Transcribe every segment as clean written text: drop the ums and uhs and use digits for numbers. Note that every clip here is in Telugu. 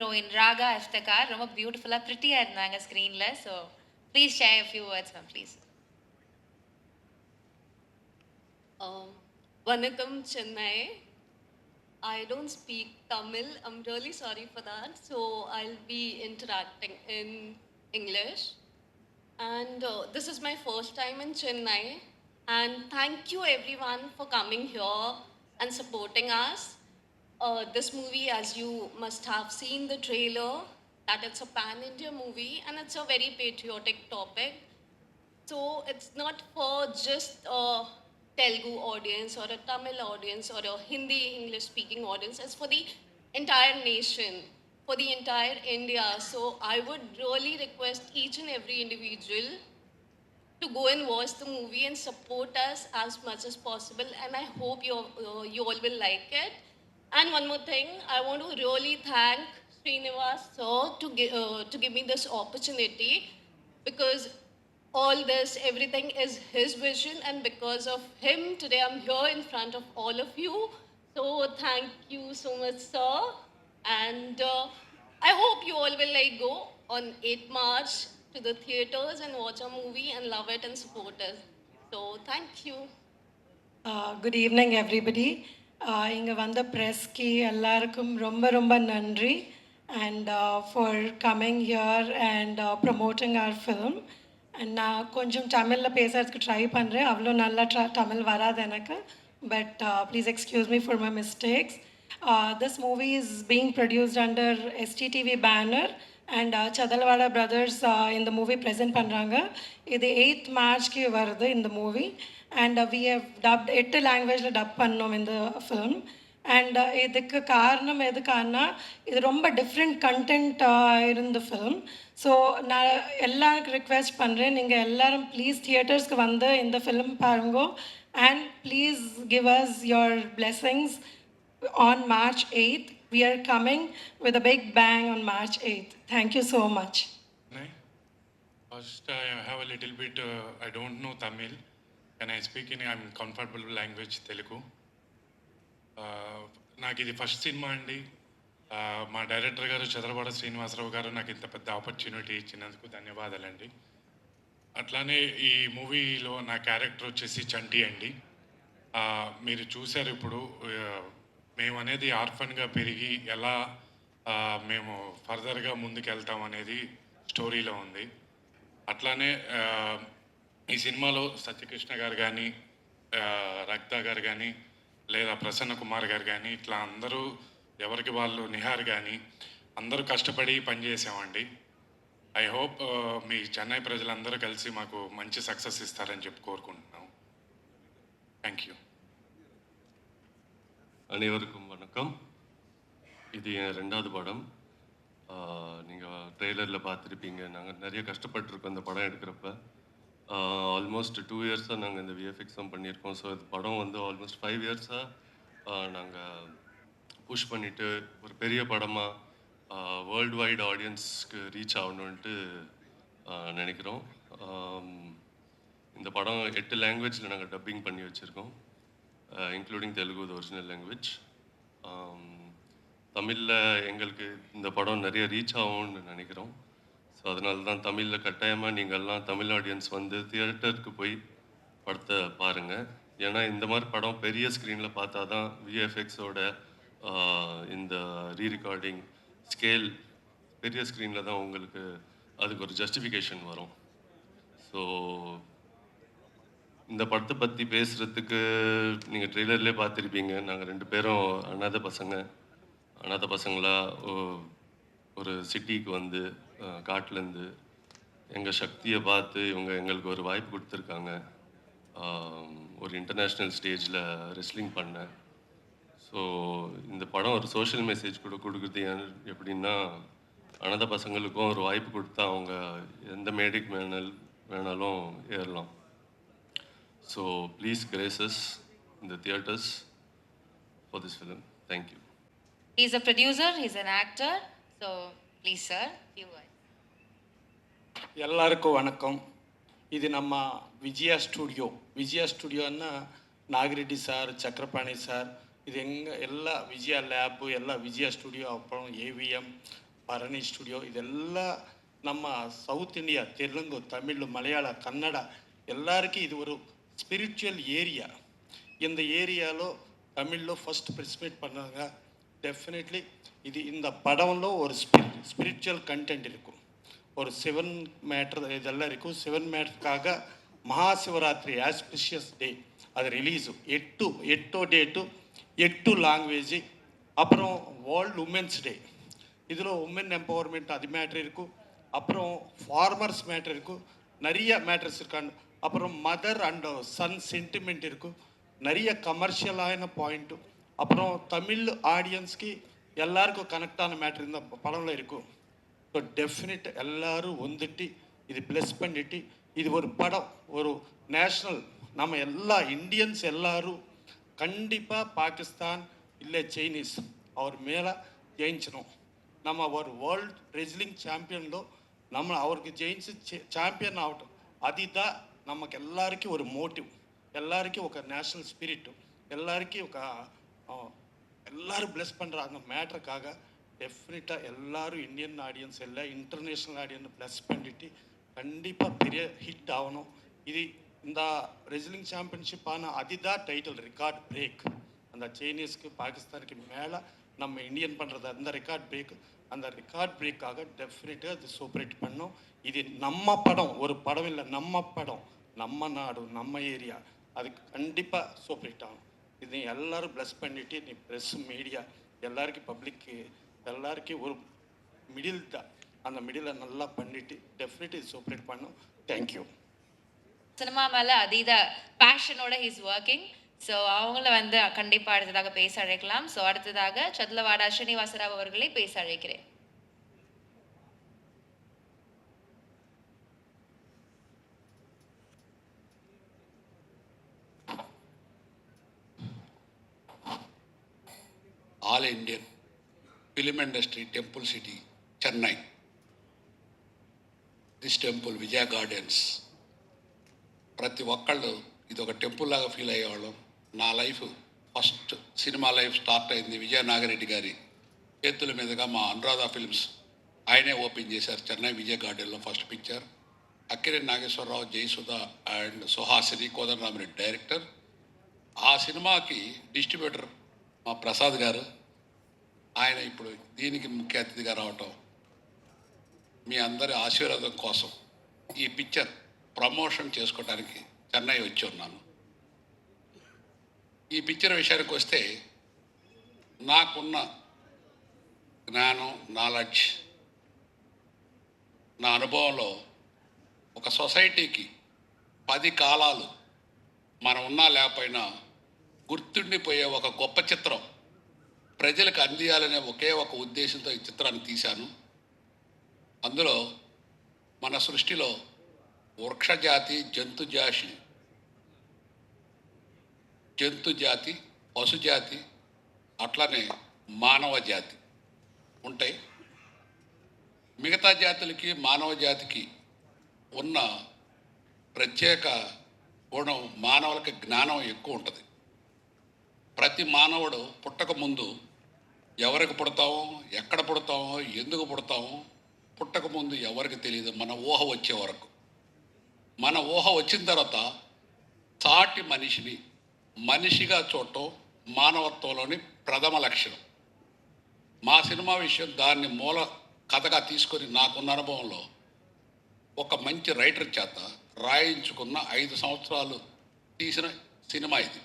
Heroine Raga Iftikhar ரொம்ப பியூட்டிஃபுல்லா பிரிட்டியா இருந்தாங்க ஸ்க்ரீன்ல. So please share a few words ma'am please. Vanakkam Chennai. I don't speak Tamil. I'm really sorry for that. So I'll be interacting in English. And this is my first time in Chennai. And thank you everyone for coming here and supporting us. This movie, as you must have seen the trailer, that it's a pan-India movie and it's a very patriotic topic. So it's not for just a Telugu audience or a Tamil audience or a Hindi English speaking audience. It's for the entire nation, for the entire India. So I would really request each and every individual to go and watch the movie and support us as much as possible. And I hope you all will like it. And one more thing, I want to really thank Srinivas sir to give me this opportunity, because all this, everything is his vision, and because of him, today I'm here in front of all of you. So thank you so much, sir. And I hope you all will go on 8th March to the theaters and watch a movie and love it and support us. So thank you. Good evening, everybody. இங்கே வந்த ப்ரெஸ்க்கு எல்லாருக்கும் ரொம்ப ரொம்ப நன்றி and for coming here and promoting our film. And நான் கொஞ்சம் தமிழில் பேசுகிறதுக்கு ட்ரை பண்ணுறேன். அவ்வளோ நல்லா தமிழ் வராது எனக்கு, but please excuse me for my mistakes. This movie is being produced under STTV banner and Chadalwada brothers in the movie present பண்ணுறாங்க. இது 8th Marchக்கு வருது இந்த movie. And we have dubbed 8 languageல டப் பண்ணோம் இந்த ஃபிலிம். அண்ட் இதுக்கு காரணம் எதுக்கானா, இது ரொம்ப டிஃப்ரெண்ட் கண்டென்ட் இருந்த ஃபிலிம். ஸோ நான் எல்லாருக்கும் ரிக்வெஸ்ட் பண்ணுறேன், நீங்கள் எல்லோரும் ப்ளீஸ் தியேட்டர்ஸ்க்கு வந்து இந்த ஃபிலிம் பாருங்கோ. And please give us your blessings on March 8th. We are coming with a big bang on March 8th. Thank you so much. First, I have a little bit, I don't know Tamil. Can I speak in I'm comfortable language Telugu? నాకు ఇది ఫస్ట్ సినిమా అండి. మా డైరెక్టర్ గారు చంద్రబాబు శ్రీనివాసరావు గారు నాకు ఇంత పెద్ద ఆపర్చునిటీ ఇచ్చినందుకు ధన్యవాదాలండి. అట్లానే ఈ మూవీలో నా క్యారెక్టర్ వచ్చేసి చంటి అండి. మీరు చూశారు ఇప్పుడు మేము అనేది ఆర్ఫన్గా పెరిగి ఎలా మేము ఫర్దర్గా ముందుకెళ్తాం అనేది స్టోరీలో ఉంది. అట్లానే ఈ సినిమాలో సత్యకృష్ణ గారు కానీ, రక్త గారు కానీ, లేదా ప్రసన్న కుమార్ గారు కానీ, ఇట్లా అందరూ ఎవరికి వాళ్ళు, నిహార్ కానీ అందరూ కష్టపడి పనిచేసామండి. ఐ హోప్ మీ చెన్నై ప్రజలందరూ కలిసి మాకు మంచి సక్సెస్ ఇస్తారని చెప్పి కోరుకుంటున్నాం. Thank you. அனைவருக்கும் வணக்கம். இது என் 2வது படம். நீங்கள் ட்ரெய்லரில் பார்த்துருப்பீங்க, நாங்கள் நிறைய கஷ்டப்பட்டுருக்கோம் இந்த படம் எடுக்கிறப்ப. ஆல்மோஸ்ட் 2 இயர்ஸாக நாங்கள் இந்த விஎஃப்எக்ஸும் பண்ணியிருக்கோம். ஸோ இந்த படம் வந்து ஆல்மோஸ்ட் 5 இயர்ஸாக நாங்கள் புஷ் பண்ணிவிட்டு ஒரு பெரிய படமாக வேர்ல்டு வைடு ஆடியன்ஸ்க்கு ரீச் ஆகணுன்ட்டு நினைக்கிறோம். இந்த படம் 8 லாங்குவேஜில் நாங்கள் டப்பிங் பண்ணி வச்சுருக்கோம், including Telugu, the original language. தமிழில் எங்களுக்கு இந்த படம் நிறைய ரீச் ஆகும்னு நினைக்கிறோம். ஸோ அதனால தான் தமிழில் கட்டாயமாக நீங்கள்லாம் தமிழ் ஆடியன்ஸ் வந்து தியேட்டருக்கு போய் படத்தை பாருங்கள். ஏன்னா இந்த மாதிரி படம் பெரிய ஸ்க்ரீனில் பார்த்தா தான் விஎஃப்எக்ஸோட இந்த ரீரெக்கார்டிங் ஸ்கேல் பெரிய ஸ்க்ரீனில் தான் உங்களுக்கு அதுக்கு ஒரு ஜஸ்டிஃபிகேஷன் வரும். ஸோ இந்த படத்தை பற்றி பேசுகிறதுக்கு நீங்கள் ட்ரெய்லர்லேயே பார்த்துருப்பீங்க, நாங்கள் 2 பேரும் அனாதை பசங்களா ஒரு சிட்டிக்கு வந்து காட்டிலேருந்து எங்கள் சக்தியை பார்த்து இவங்க எங்களுக்கு ஒரு வாய்ப்பு கொடுத்துருக்காங்க, ஒரு இன்டர்நேஷ்னல் ஸ்டேஜில் ரெஸ்லிங் பண்ண. ஸோ இந்த படம் ஒரு சோஷியல் மெசேஜ் கூட கொடுக்குறது எப்படின்னா, அனாதை பசங்களுக்கும் ஒரு வாய்ப்பு கொடுத்தா அவங்க எந்த மேடைக்கு வேணாலும் ஏறலாம். So please grace us in the theaters for this film. Thank you. He's a producer, he's an actor. So please sir, few words. எல்லாருக்கும் வணக்கம். இது நம்ம விஜயா ஸ்டுடியோன்னா நாகரெட்டி சார், சக்கரபாணி சார், இது எங்கள் எல்லா விஜயா லேப்பு, எல்லா விஜயா ஸ்டுடியோ, அப்புறம் ஏவிஎம், ಭರಣಿ ಸ್ಟುಡಿಯೋ ಇದೆಲ್ಲ ನಮ್ಮ ಸೌತ್ ಇಂಡಿಯಾ ತೆಲುಗು ತಮಿಳು ಮಲಯಾಳ కన్నడ எல்லாருக்கும் இது ஒரு ஸ்பிரிச்சுவல் ஏரியா. இந்த ஏரியாలో తమిళ్లో ఫస్ట్ ప్రెస్మీట్ பண்ணாங்க. டெஃபினெட்லி இது இந்த படம்లో ஒரு ஸ்பிரிச்சுவல் கண்டென்ட் இருக்கும், ஒரு சிவன் மேட்ரு இதெல்லாம் இருக்கும். சிவன் மேட்ருக்காக మహాశివరాత్రి ఆస్పిషియస్ డే அது ரிலீஸு எட்டோ டேட்டு 8 லாங்குவேஜ். அப்புறம் வேர்ல்டு உமன்ஸ் டே, இதில் உமன் எம்பவர்மெண்ட் அது மேட்ரு இருக்கும். அப்புறம் ஃபார்மர்ஸ் மேட்ரு இருக்கும், நிறைய மேட்ரஸ் இருக்காங்க. அப்புறம் மதர் அண்ட் சன் சென்டிமெண்ட் இருக்கும், நிறைய கமர்ஷியலான பாயிண்ட்டு. அப்புறம் தமிழ் ஆடியன்ஸ்க்கு எல்லாருக்கும் கனெக்டான மேட்ரு இந்த படம்ல இருக்கும். ஸோ டெஃபினெட் எல்லாரும் வந்துட்டு இது ப்ளஸ் பண்ணிட்டு இது ஒரு படம், ஒரு நேஷ்னல், நம்ம எல்லா இந்தியன்ஸ் எல்லாரும் கண்டிப்பாக பாகிஸ்தான் இல்லை చైనీస్ ಅವ್ರ ಮೇಲೆ జయించను. ನಮ್ಮ ಅವರು ವರ್ಲ್ಡ್ రెజ్లింగ్ ఛాంపియన్లో நம்ம அவருக்கு ஜெயிச்சு ఛాంపియన్ అవటం అదిదా నమ్మకెల్లరికి ఒక మోటివ్, எல்லாருக்கும் ఒక నేషనల్ స్పిరిట్, எல்லாருக்கும் ఒక எல்லாரும் ப்ளஸ் பண்ணுற அந்த மேட்டருக்காக டெஃபினட்டாக எல்லாரும் இந்தியன் ஆடியன்ஸ் எல்லாம் இன்டர்நேஷ்னல் ஆடியன்ஸ் ப்ளஸ் பண்ணிட்டு கண்டிப்பாக பெரிய ஹிட் ஆகணும். இது இந்த ரெஸ்லிங் சாம்பியன்ஷிப் ஆன அதுதான் டைட்டில் ரெக்கார்ட் பிரேக். அந்த சைனீஸ்க்கு பாகிஸ்தானுக்கு மேலே நம்ம இந்தியன் பண்ணுறது அந்த ரெக்கார்ட் பிரேக், அந்த ரெக்கார்ட் பிரேக்காக டெஃபினட்டாக அது சூப்பர் ஹிட் பண்ணோம். இது நம்ம படம், ஒரு படம் இல்லை, நம்ம படம், நம்ம நாடு, நம்ம ஏரியா, அதுக்கு கண்டிப்பாக சூப்பர் ஹிட் ஆகும். இது எல்லாரும் ப்ளஸ் பண்ணிவிட்டு நீ ப்ரெஸ் மீடியா எல்லாருக்கும் பப்ளிக்கு எல்லாருக்கும் ஒரு மிடில் தான், அந்த மிடிலை நல்லா பண்ணிவிட்டு டெஃபினெட்லி சூப்பர் ஹிட் பண்ணோம். தேங்க்யூ. சினிமா மேலே அதீத பேஷனோட ஹீஸ் ஒர்க்கிங். ஸோ அவங்கள வந்து கண்டிப்பாக அடுத்ததாக பேச அழைக்கலாம். ஸோ அடுத்ததாக சத்லவாடா ஸ்ரீனிவாசராவ் அவர்களை பேச அழைக்கிறேன். All Indian film industry temple city Chennai. This temple Vijaya gardens, ప్రతి ఒక్కళ్ళు ఇది ఒక టెంపుల్ లాగా ఫీల్ అయ్యేవాళ్ళం. నా life first cinema life start అయింది విజయ నాగిరెడ్డి గారి చేతుల మీదుగా. మా అనురాధ ఫిల్మ్స్ ఆయనే ఓపెన్ చేశారు చెన్నై విజయ గార్డెన్లో first picture. Akkineni Nageswara Rao, Jayasudha and Suhasini, Kodandarami Reddy director. ఆ సినిమాకి డిస్ట్రిబ్యూటర్ మా ప్రసాద్ గారు, ఆయన ఇప్పుడు దీనికి ముఖ్య అతిథిగా రావటం మీ అందరి ఆశీర్వాదం కోసం ఈ పిక్చర్ ప్రమోషన్ చేసుకోవడానికి చెన్నై వచ్చి ఉన్నాను. ఈ పిక్చర్ విషయానికి వస్తే నాకున్న జ్ఞానం, నాలెడ్జ్, నా అనుభవంలో ఒక సొసైటీకి 10 కాలాలు మనం ఉన్నా లేకపోయినా గుర్తుండిపోయే ఒక గొప్ప చిత్రం ప్రజలకు అందియాలనే ఒకే ఒక ఉద్దేశంతో ఈ చిత్రాన్ని తీశాను. అందులో మన సృష్టిలో వృక్షజాతి, జంతుజాతి, పశుజాతి, అట్లనే మానవ జాతి ఉంటాయి. మిగతా జాతులకి మానవ జాతికి ఉన్న ప్రత్యేక గుణం, మానవులకి జ్ఞానం ఎక్కువ ఉంటుంది. ప్రతి మానవుడు పుట్టక ముందు ఎవరికి పుడతామో, ఎక్కడ పుడతామో, ఎందుకు పుడతామో పుట్టక ముందు ఎవరికి తెలియదు. మన ఊహ వచ్చే వరకు. మన ఊహ వచ్చిన తర్వాత సాటి మనిషిని మనిషిగా చూడటం మానవత్వంలోని ప్రథమ లక్షణం. మా సినిమా విషయం దాన్ని మూల కథగా తీసుకొని నాకున్న అనుభవంలో ఒక మంచి రైటర్ చేత రాయించుకున్న 5 సంవత్సరాలు తీసిన సినిమా ఇది.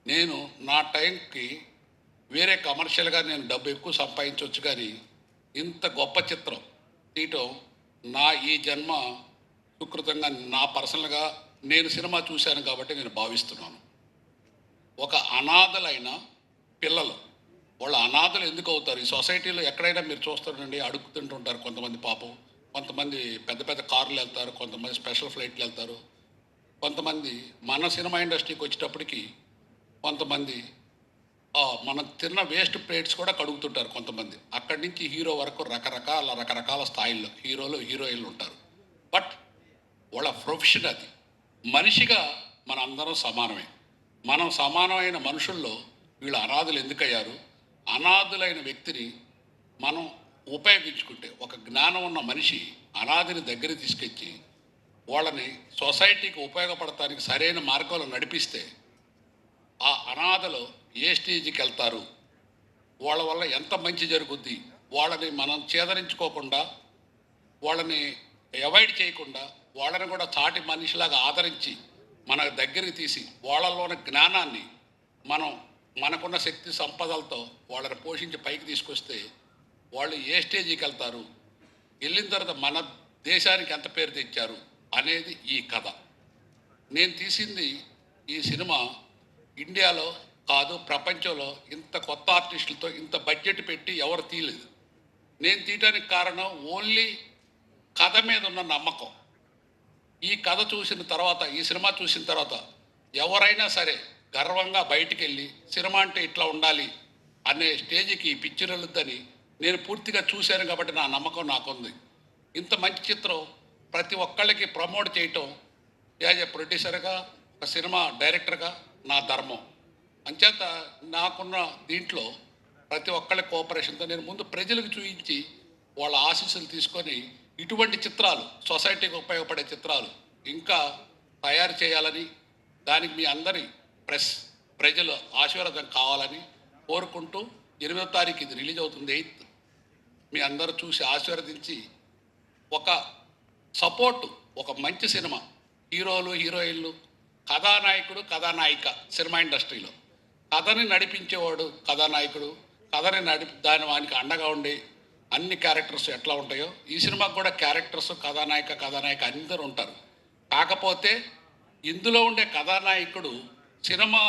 నేను నా టైంకి వేరే కమర్షియల్గా నేను డబ్బు ఎక్కువ సంపాదించవచ్చు, కానీ ఇంత గొప్ప చిత్రం తీయటం నా ఈ జన్మ సుకృతంగా, నా పర్సనల్గా నేను సినిమా చూశాను కాబట్టి నేను భావిస్తున్నాను. ఒక అనాథలైన పిల్లలు, వాళ్ళు అనాథలు ఎందుకు అవుతారు? ఈ సొసైటీలో ఎక్కడైనా మీరు చూస్తారండి, అడుగుతుంటుంటారు కొంతమంది పాపం. కొంతమంది పెద్ద పెద్ద కార్లు వెళ్తారు, కొంతమంది స్పెషల్ ఫ్లైట్లు వెళ్తారు, కొంతమంది మన సినిమా ఇండస్ట్రీకి వచ్చేటప్పటికి కొంతమంది మనం తిన్న వేస్ట్ ప్లేట్స్ కూడా కడుగుతుంటారు కొంతమంది. అక్కడి నుంచి హీరో వరకు రకరకాల స్థాయిల్లో హీరోలు, హీరోయిన్లు ఉంటారు. బట్ వాళ్ళ ప్రొఫెషన్ అది. మనిషిగా మన అందరం సమానమే. మనం సమానమైన మనుషుల్లో వీళ్ళు అనాథులు ఎందుకయ్యారు? అనాథులైన వ్యక్తిని మనం ఉపయోగించుకుంటే, ఒక జ్ఞానం ఉన్న మనిషి అనాథిని దగ్గర తీసుకొచ్చి వాళ్ళని సొసైటీకి ఉపయోగపడటానికి సరైన మార్గంలో నడిపిస్తే ఆ అనాథలు ఏ స్టేజ్కి వెళ్తారు, వాళ్ళ వల్ల ఎంత మంచి జరుగుద్ది, వాళ్ళని మనం చేదరించుకోకుండా, వాళ్ళని అవాయిడ్ చేయకుండా, వాళ్ళని కూడా చాటి మనిషిలాగా ఆదరించి మన దగ్గరికి తీసి వాళ్ళలోని జ్ఞానాన్ని మనకున్న శక్తి సంపదలతో వాళ్ళని పోషించి పైకి తీసుకొస్తే వాళ్ళు ఏ స్టేజ్కి వెళ్తారు, వెళ్ళిన తర్వాత మన దేశానికి ఎంత పేరు తెచ్చారు అనేది ఈ కథ. నేను తీసింది ఈ సినిమా ఇండియాలో కాదు, ప్రపంచంలో ఇంత కొత్త ఆర్టిస్టులతో ఇంత బడ్జెట్ పెట్టి ఎవరు తీయలేదు. నేను తీయడానికి కారణం ఓన్లీ కథ మీద ఉన్న నమ్మకం. ఈ కథ చూసిన తర్వాత, ఈ సినిమా చూసిన తర్వాత ఎవరైనా సరే గర్వంగా బయటికి వెళ్ళి సినిమా అంటే ఇట్లా ఉండాలి అనే స్టేజ్కి ఈ పిక్చర్ వెళ్తుందని నేను పూర్తిగా చూశాను కాబట్టి నా నమ్మకం నాకుంది. ఇంత మంచి చిత్రం ప్రతి ఒక్కళ్ళకి ప్రమోట్ చేయటం యాజ్ ఎ ప్రొడ్యూసర్గా, ఒక సినిమా డైరెక్టర్గా నా ధర్మం. అంచేత నాకున్న దీంట్లో ప్రతి ఒక్కళ్ళ కోఆపరేషన్తో నేను ముందు ప్రజలకు చూపించి వాళ్ళ ఆశీస్సులు తీసుకొని ఇటువంటి చిత్రాలు, సొసైటీకి ఉపయోగపడే చిత్రాలు ఇంకా తయారు చేయాలని, దానికి మీ అందరి ప్రజలు ఆశీర్వాదం కావాలని కోరుకుంటూ 8వ తారీఖు ఇది రిలీజ్ అవుతుంది, 8th. మీ అందరూ చూసి ఆశీర్వదించి ఒక సపోర్టు, ఒక మంచి సినిమా, హీరోలు హీరోయిన్లు, కథానాయకుడు కథానాయిక సినిమా ఇండస్ట్రీలో కథని నడిపించేవాడు కథానాయకుడు, కథని దాని వానికి అండగా ఉండి అన్ని క్యారెక్టర్స్ ఎట్లా ఉంటాయో ఈ సినిమాకు కూడా క్యారెక్టర్స్ కథానాయక అందరూ ఉంటారు. కాకపోతే ఇందులో ఉండే కథానాయకుడు సినిమా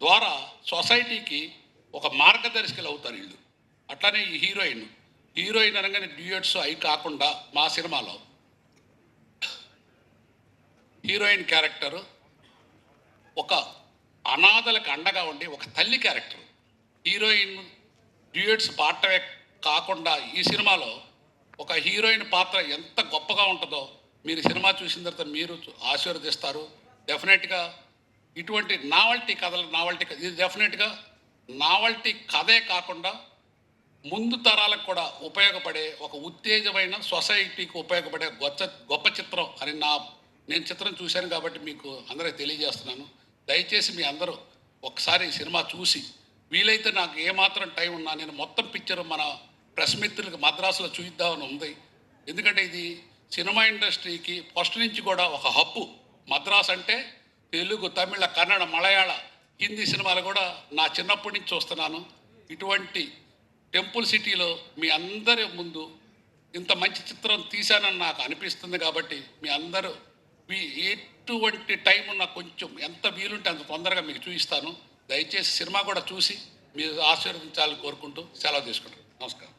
ద్వారా సొసైటీకి ఒక మార్గదర్శకులు అవుతారు వీళ్ళు. అట్లానే ఈ హీరోయిన్ అనగానే డ్యూయట్స్ అవి కాకుండా మా సినిమాలో హీరోయిన్ క్యారెక్టరు ఒక అనాథలకు అండగా ఉండి ఒక తల్లి క్యారెక్టర్. హీరోయిన్ డ్యూయట్స్ పాడటమే కాకుండా ఈ సినిమాలో ఒక హీరోయిన్ పాత్ర ఎంత గొప్పగా ఉంటుందో మీరు సినిమా చూసిన తర్వాత మీరు ఆశీర్వదిస్తారు. డెఫినెట్గా ఇటువంటి ఇది డెఫినెట్గా నావల్టీ కథే కాకుండా ముందు తరాలకు కూడా ఉపయోగపడే ఒక ఉత్తేజమైన సొసైటీకి ఉపయోగపడే గొప్ప చిత్రం అని నేను చిత్రం చూశాను కాబట్టి మీకు అందరికీ తెలియజేస్తున్నాను. దయచేసి మీ అందరూ ఒకసారి ఈ సినిమా చూసి, వీలైతే నాకు ఏమాత్రం టైం ఉన్నా నేను మొత్తం పిక్చర్ మన ప్రెస్ మిత్రులకు మద్రాసులో చూపిద్దామని ఉంది. ఎందుకంటే ఇది సినిమా ఇండస్ట్రీకి ఫస్ట్ నుంచి కూడా ఒక హబ్బు. మద్రాస్ అంటే తెలుగు, తమిళ, కన్నడ, మలయాళ, హిందీ సినిమాలు కూడా నా చిన్నప్పటి నుంచి చూస్తున్నాను. ఇటువంటి టెంపుల్ సిటీలో మీ అందరి ముందు ఇంత మంచి చిత్రం తీశానని నాకు అనిపిస్తుంది. కాబట్టి మీ అందరూ ఎటువంటి టైం ఉన్నా కొంచెం ఎంత వీలుంటే అంత తొందరగా మీకు చూపిస్తాను. దయచేసి సినిమా కూడా చూసి మీరు ఆశీర్వదించాలని కోరుకుంటూ సెలవు తీసుకుంటాను. నమస్కారం.